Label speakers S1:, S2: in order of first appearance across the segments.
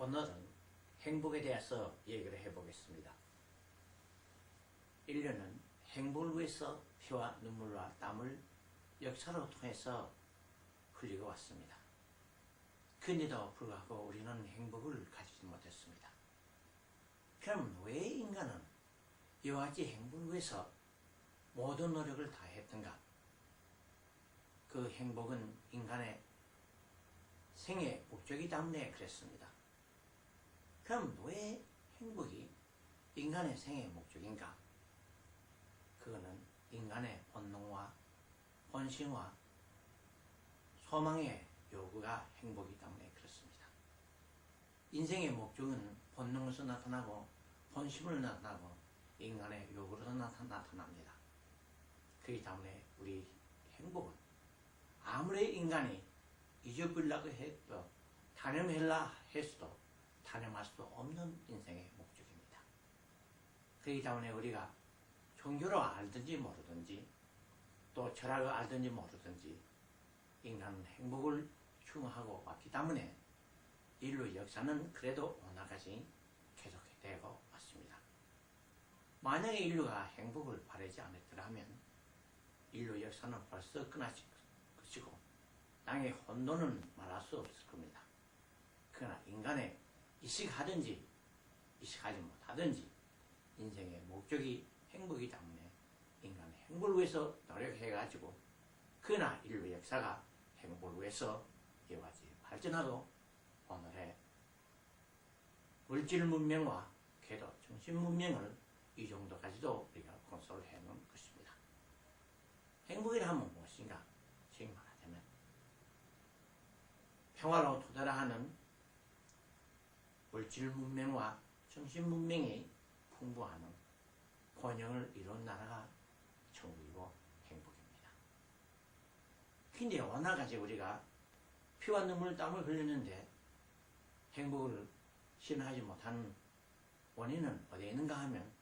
S1: 오늘은 행복에 대해서 얘기를 해보겠습니다. 인류는 행복을 위해서 피와 눈물과 땀을 역사로 통해서 흘리고 왔습니다. 그런데도 불구하고 우리는 행복을 가지지 못했습니다. 그럼 왜 인간은 이와 같이 행복을 위해서 모든 노력을 다했던가? 그 행복은 인간의 생애 목적이 때문에 그랬습니다. 그럼 왜 행복이 인간의 생애 목적인가? 그거는 인간의 본능과 본심과 소망의 요구가 행복이기 때문에 그렇습니다. 인생의 목적은 본능에서 나타나고 본심으로 나타나고 인간의 요구로 나타납니다. 그렇기 때문에 우리 행복은 아무리 인간이 잊어버리려고 해도 단념하려 했어도 단념할 수 없는 인생의 목적입니다. 그렇기 때문에 우리가 종교를 알든지 모르든지 또 철학을 알든지 모르든지 인간은 행복을 추구하고 왔기 때문에 인류 역사는 그래도 오늘까지 계속되고 왔습니다. 만약에 인류가 행복을 바라지 않았더라면 인류 역사는 벌써 끝났을 것이고 땅의 혼돈은 말할 수 없을 겁니다. 그러나 인간의 이식하든지 이식하지 못하든지 인생의 목적이 행복이기 때문에 인간의 행복을 위해서 노력해가지고 그러나 인류 역사가 행복을 위해서 이와 같이 발전하고 오늘의 물질 문명과 궤도 정신 문명을 이 정도까지도 우리가 건설을 해놓은 것입니다. 행복이라 하면 무엇인가? 지금 말하자면 평화로 도달하는 물질 문명과 정신 문명이 풍부하는 곤형을 이룬 나라가 천국이고 행복입니다. 근데 오늘까지 우리가 피와 눈물 땀을 흘리는데 행복을 실현하지 못하는 원인은 어디에 있는가 하면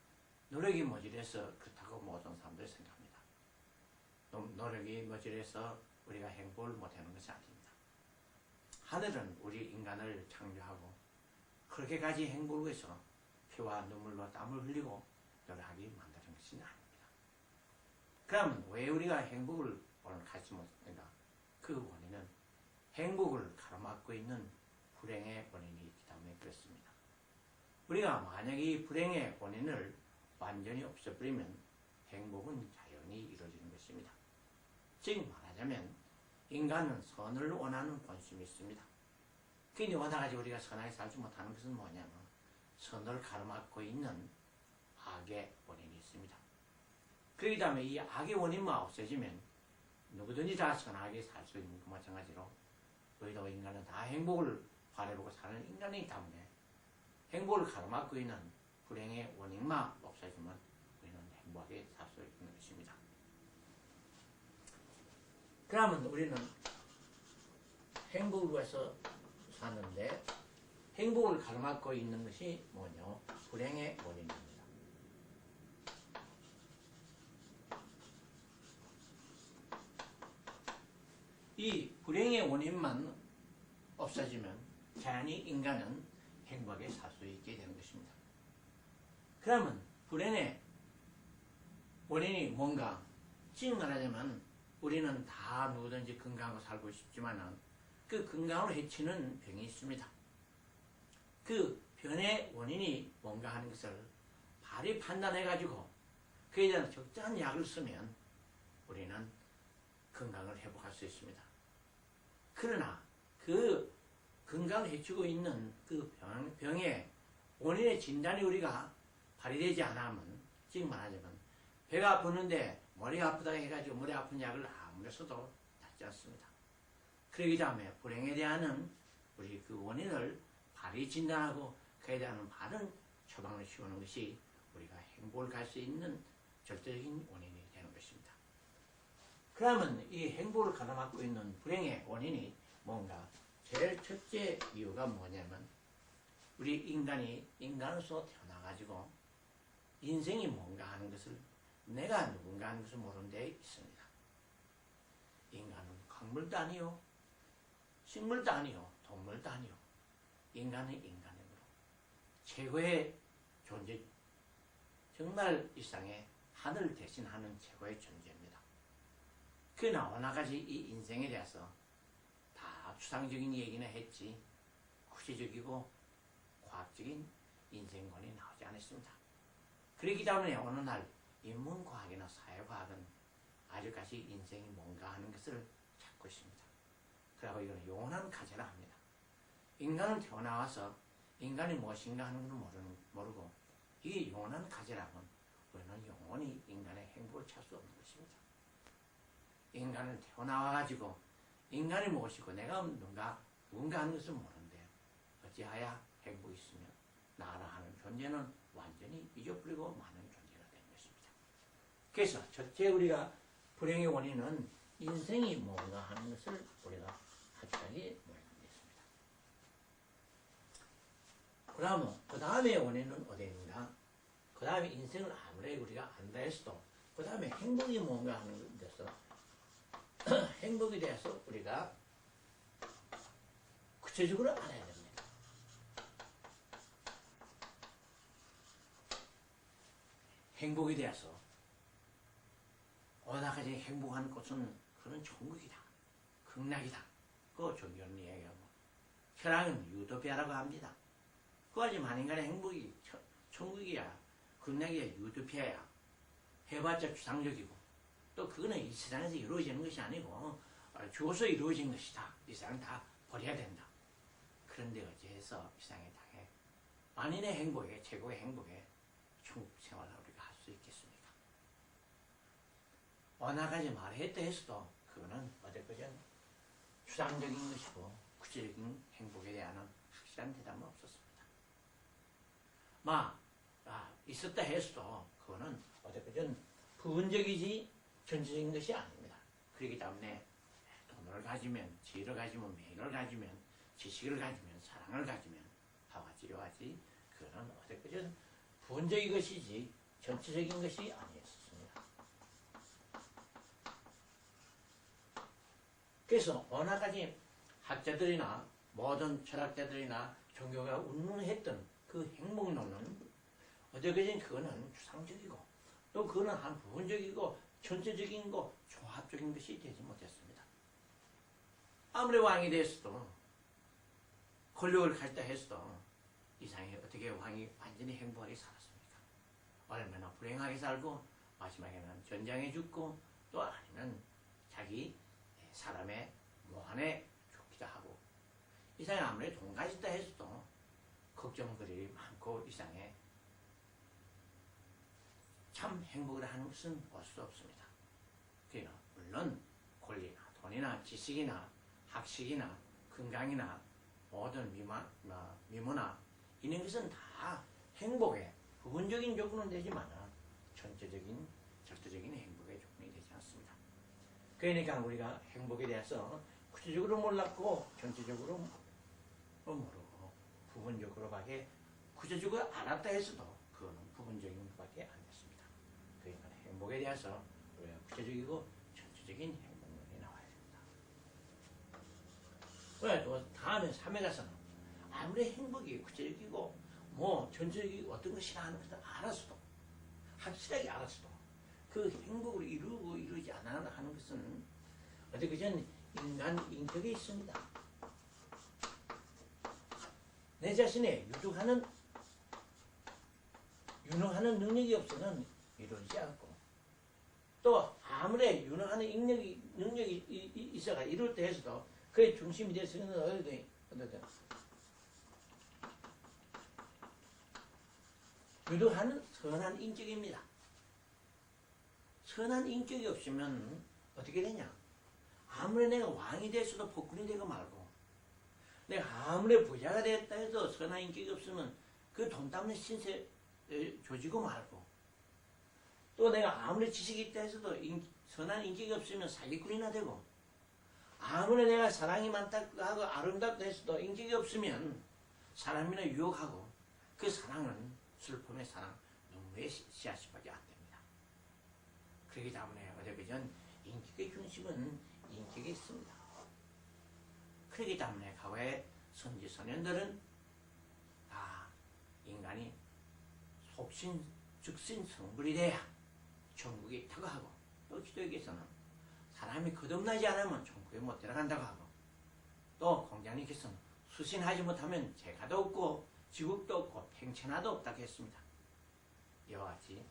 S1: 노력이 모자라서 그렇다고 모든 사람들이 생각합니다. 노력이 모자라서 우리가 행복을 못하는 것이 아닙니다. 하늘은 우리 인간을 창조하고 그렇게까지 행복을 위해서 피와 눈물로 땀을 흘리고 노력하게 만드는 것이 아닙니다. 그럼 왜 우리가 행복을 오늘 가지지 못했는가? 그 원인은 행복을 가로막고 있는 불행의 원인이 있기 때문에 그렇습니다. 우리가 만약에 이 불행의 원인을 완전히 없애버리면 행복은 자연히 이루어지는 것입니다. 즉 말하자면 인간은 선을 원하는 본심이 있습니다. 그런데 오늘까지 우리가 선하게 살지 못하는 것은 뭐냐면 선을 가로막고 있는 악의 원인이 있습니다. 그렇기 때문에 이 악의 원인만 없어지면 누구든지 다 선하게 살 수 있는 것 마찬가지로 우리도 인간은 다 행복을 바라보고 사는 인간이기 때문에 행복을 가로막고 있는 불행의 원인만 없어지면 우리는 행복하게 살 수 있는 것입니다. 그러면 우리는 행복을 위해서 사는데 행복을 가로막고 있는 것이 뭐냐? 불행의 원인입니다. 이 불행의 원인만 없어지면 자연히 인간은 행복하게 살 수 있게 되는 것입니다. 그러면 불행의 원인이 뭔가? 지금 말하자면 우리는 다 누구든지 건강하고 살고 싶지만 그 건강을 해치는 병이 있습니다. 그 병의 원인이 뭔가 하는 것을 바로 판단해가지고 그에 대한 적절한 약을 쓰면 우리는 건강을 회복할 수 있습니다. 그러나 그 건강을 해치고 있는 그 병의 원인의 진단이 우리가 발휘되지 않으면 지금 말하자면 배가 아프는데 머리가 아프다고 해가지고 머리 아픈 약을 아무리 써도 낫지 않습니다. 그러기 때문에 불행에 대한 우리 그 원인을 바로 진단하고 그에 대한 바른 처방을 씌우는 것이 우리가 행복을 갈 수 있는 절대적인 원인이 되는 것입니다. 그러면 이 행복을 가로막고 있는 불행의 원인이 뭔가? 제일 첫째 이유가 뭐냐면 우리 인간이 인간으로서 태어나가지고 인생이 뭔가 하는 것을 내가 누군가 하는 것을 모르는 데 있습니다. 인간은 광물도 아니요 식물도 아니요 동물도 아니요 인간은 인간의 최고의 존재, 정말 일상에 하늘을 대신하는 최고의 존재입니다. 그러나 오나까지 이 인생에 대해서 다 추상적인 얘기는 했지 구체적이고 과학적인 인생관이 나오지 않았습니다. 그렇기 때문에 어느 날 인문과학이나 사회과학은 아직까지 인생이 뭔가 하는 것을 찾고 있습니다. 그리고 이거는 영원한 과제라 합니다. 인간은 태어나와서 인간이 무엇인가 하는 걸 모르고 이게 영원한 과제라면 우리는 영원히 인간의 행복을 찾을 수 없는 것입니다. 인간은 태어나와가지고 인간이 무엇이고 내가 누군가 하는 것을 모르는데 어찌하여 행복이 있으며 나라 하는 존재는 완전히 잊어버리고 많은 존재가 되는 것입니다. 그래서 첫째 우리가 불행의 원인은 인생이 뭔가 하는 것을 우리가 확실하게 모르겠습니다. 그러면 그 다음에 원인은 어디인가? 그 다음에 인생을 아무리 우리가 안다 해서도 그 다음에 행복이 뭔가 하는 데서 행복에 대해서 우리가 구체적으로 알아야 됩니다. 행복에 대해서 오나까지 행복한 곳은 그런 천국이다. 극락이다. 그 종교는 이야기하고 쾌락은 유토피아라고 합니다. 그하지만 인간의 행복이 천국이야. 극락이야. 유토피아야. 해봤자 추상적이고 또 그거는 이 세상에서 이루어지는 것이 아니고 죽어서 이루어진 것이다. 이 세상 다 버려야 된다. 그런데 어찌해서 이 세상에 당해 만인의 행복에 최고의 행복에 천국 생활을 우리가 할 수 있겠습니까? 어느 가지 말했다 해서도 그거는 어디까지는 추상적인 것이고 구체적인 행복에 대한 확실한 대답은 없었습니다. 있었다 해서도 그거는 어디까지는 부분적이지 전체적인 것이 아닙니다. 그렇기 때문에 돈을 가지면, 지혜를 가지면, 명예를 가지면, 지식을 가지면, 사랑을 가지면 다와 같이 이러하지 그거는 어디까지는 부분적인 것이지 전체적인 것이 아니었습니다. 그래서 어느 가지 학자들이나 모든 철학자들이나 종교가 운운했던 그 행복론은 어디까지는 그거는 추상적이고 또 그거는 한 부분적이고 전체적인 거 종합적인 것이 되지 못했습니다. 아무리 왕이 됐어도 권력을 갖다 했어도 이상에 어떻게 왕이 완전히 행복하게 살았습니까? 얼마나 불행하게 살고 마지막에는 전장에 죽고 또 아니면 자기 사람의 모한에 죽기도 하고 이상에 아무리 돈 가졌다 했어도 걱정거리가 많고 이상에 참 행복을 하는 것은 볼 수 없습니다. 그러나 물론 권리나 돈이나 지식이나 학식이나 건강이나 모든 미모나 이런 것은 다 행복의 부분적인 조건은 되지만 전체적인 절대적인 행복의 조건이 되지 않습니다. 그러니까 우리가 행복에 대해서 구체적으로 몰랐고 전체적으로 모르고 부분적으로밖에 구체적으로 알았다 해서도 그거는 부분적인 것밖에 안 됐습니다. 그러니까 행복에 대해서 우리가 구체적이고 전체적인 행복론이 나와야 됩니다. 왜 또 다음에 3회 가서는 아무리 행복이 구체적이고 전체적인 어떤 것이라 하는 것을 알았어도 확실하게 알았어도 그 행복을 이루지 않아 하는 것은 어떻게 전 인간 인격에 있습니다. 내 자신의 유능하는 능력이 없으면 이루어지지 않고 또 아무리 유능하는 능력이 있어가 이룰 때 해서도 그의 중심이 될 수 있는 어디든 유능하는 선한 인격입니다. 선한 인격이 없으면 어떻게 되냐? 아무리 내가 왕이 됐어도 폭군이 되고 말고 내가 아무리 부자가 됐다 해도 선한 인격이 없으면 그 돈 때문에 신세 조지고 말고 또 내가 아무리 지식이 있다 해서도 선한 인격이 없으면 사기꾼이나 되고 아무리 내가 사랑이 많다고 하고 아름답다 해서도 인격이 없으면 사람이나 유혹하고 그 사랑은 슬픔의 사랑, 눈물의 씨앗밖에 안 됩니다. 그렇기 때문에 어쩌면 인격의 중심은 인격에 있습니다. 그렇기 때문에 과거의 선지선현들은 다 인간이 속신 즉신 성불이 돼야 천국에 들어가고, 또 기독교에서는 사람이 거듭나지 않으면 천국에 못 들어간다고 하고, 또 공자님께서는 수신하지 못하면 재가도 없고 지국도 없고 팽천하도 없다고 했습니다. 이와 같이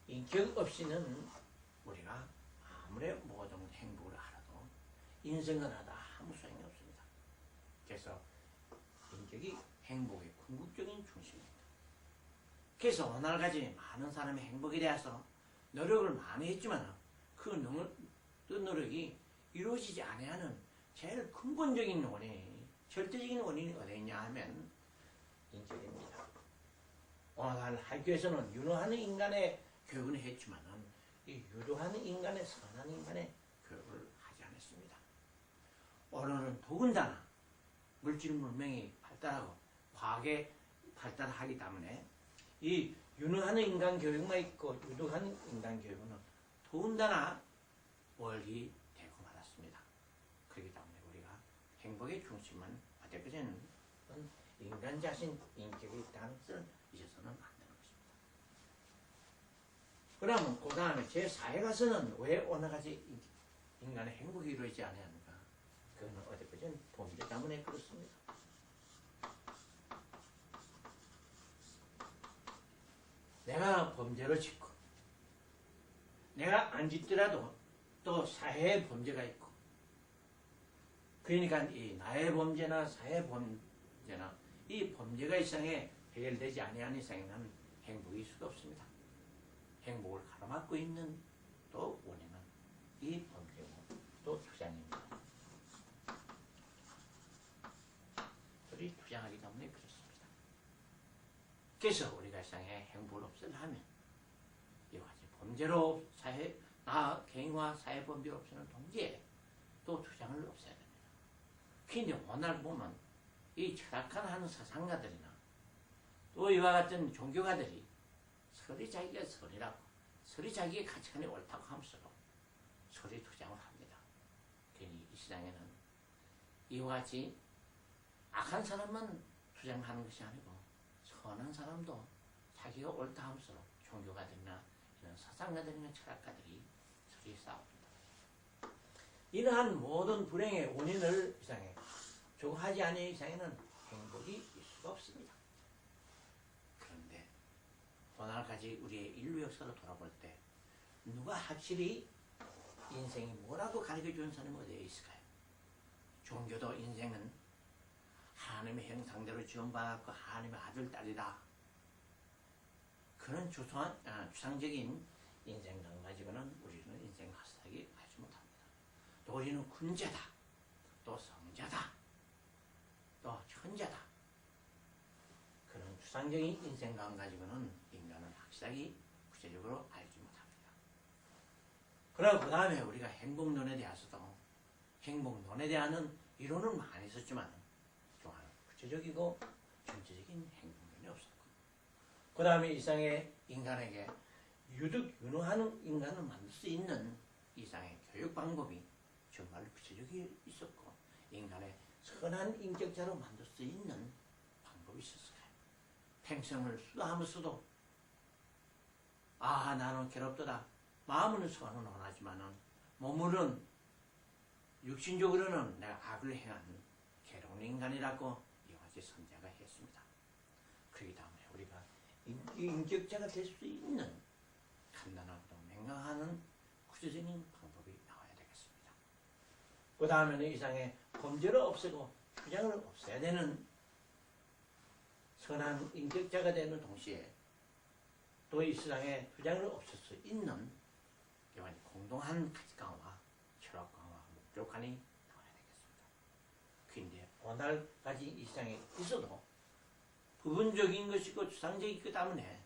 S1: 인격 없이는 우리가 아무리 모든 행복을 하라도 인생을 하다 아무 소용이 없습니다. 그래서 인격이 행복의 궁극적인 중심입니다. 그래서 오늘까지 많은 사람의 행복에 대해서 노력을 많이 했지만 그 노력이 이루어지지 않아야하는 제일 근본적인 원인, 절대적인 원인이 어디 있냐 하면 인격입니다. 오늘 학교에서는 유노하는 인간의 교육을 했지만 이 유도하는 인간의 선한 인간의 교육을 하지 않았습니다. 오늘은 더군다나 물질 문명이 발달하고 과학에 발달하기 때문에 이 유능하는 인간 교육만 있고 유도하는 인간 교육은 더군다나 멀리 되고 말았습니다. 그렇기 때문에 우리가 행복의 중심은 어디까지는 인간 자신 인격이 있다는 것을 잊어서는 안 되는 것입니다. 그러면 그 다음에 제4회 가서는 왜 오늘까지 인간의 행복이 이루어지지 않았는가? 그거는 어디까지는 범죄 때문에 그렇습니다. 내가 범죄를 짓고 내가 안 짓더라도 또 사회의 범죄가 있고, 그러니까 이 나의 범죄나 사회의 범죄나 이 범죄가 이상에 해결되지 아니한 이상에는 행복이 수가 없습니다. 행복을 가로막고 있는 또 원인은 이 범죄고 또 투쟁입니다. 우리 투쟁하기 때문에 그렇습니다. 그래서 우리가 세상에 행복을 없애려면 이와 같이 범죄로 개인과 사회 범죄를 없애는 동시에 또 투쟁을 없애야 됩니다. 근데 오늘 보면 이 철학관 하는 사상가들이나 또 이와 같은 종교가들이 서리 자기가 서리라고, 서리 자기의 가치관이 옳다고 하면서 서리 투쟁을 합니다. 괜히 이 시장에는 이와 같이 악한 사람만 투쟁하는 것이 아니고 선한 사람도 자기가 옳다 하면서 종교가들이나 이런 사상가들이나 철학가들이 서리 싸웁니다. 이러한 모든 불행의 원인을 이상해 조하지 않은 이상에는 행복이 있을 수가 없습니다. 그런데 오늘까지 우리의 인류 역사를 돌아볼 때 누가 확실히 인생이 뭐라고 가르쳐주는 사람이 어디에 있을까요? 종교도 인생은 하나님의 형상대로 지원받았고 하나님의 아들, 딸이다. 그런 추상적인 인생관 가지고는 우리는 인생 하스하게 하지 못합니다. 또 우리는 군자다, 또 성자다, 또 천자다. 그런 추상적인 인생관 가지고는 인간은 확실하게 구체적으로 알지 못합니다. 그리고 그 다음에 우리가 행복론에 대해서도 행복론에 대한 이론은 많이 썼지만 구체적이고 전체적인 행동론이 없었고, 그 다음에 이상의 인간에게 유능하는 인간을 만들 수 있는 이상의 교육 방법이 정말 구체적이 있었고, 인간의 선한 인격자로 만들 수 있는 방법이 있었을까요? 평생을 수다하면서도 나는 괴롭도다. 마음은 선은 원하지만은 몸으로는 육신적으로는 내가 악을 행하는 괴로운 인간이라고 선자가 했습니다. 그렇기 때문에 우리가 인격자가 될 수 있는 간단하고 맹강하는 구체적인 방법이 나와야 되겠습니다. 그 다음에는 이상의 범죄를 없애고 투쟁을 없애야 되는 선한 인격자가 되는 동시에 또 이 세상에 투쟁을 없앨 수 있는 공동한 가치관과 철학관과 목적관이 근데 오늘까지 이 세상에 있어도 부분적인 것이고 추상적이기 때문에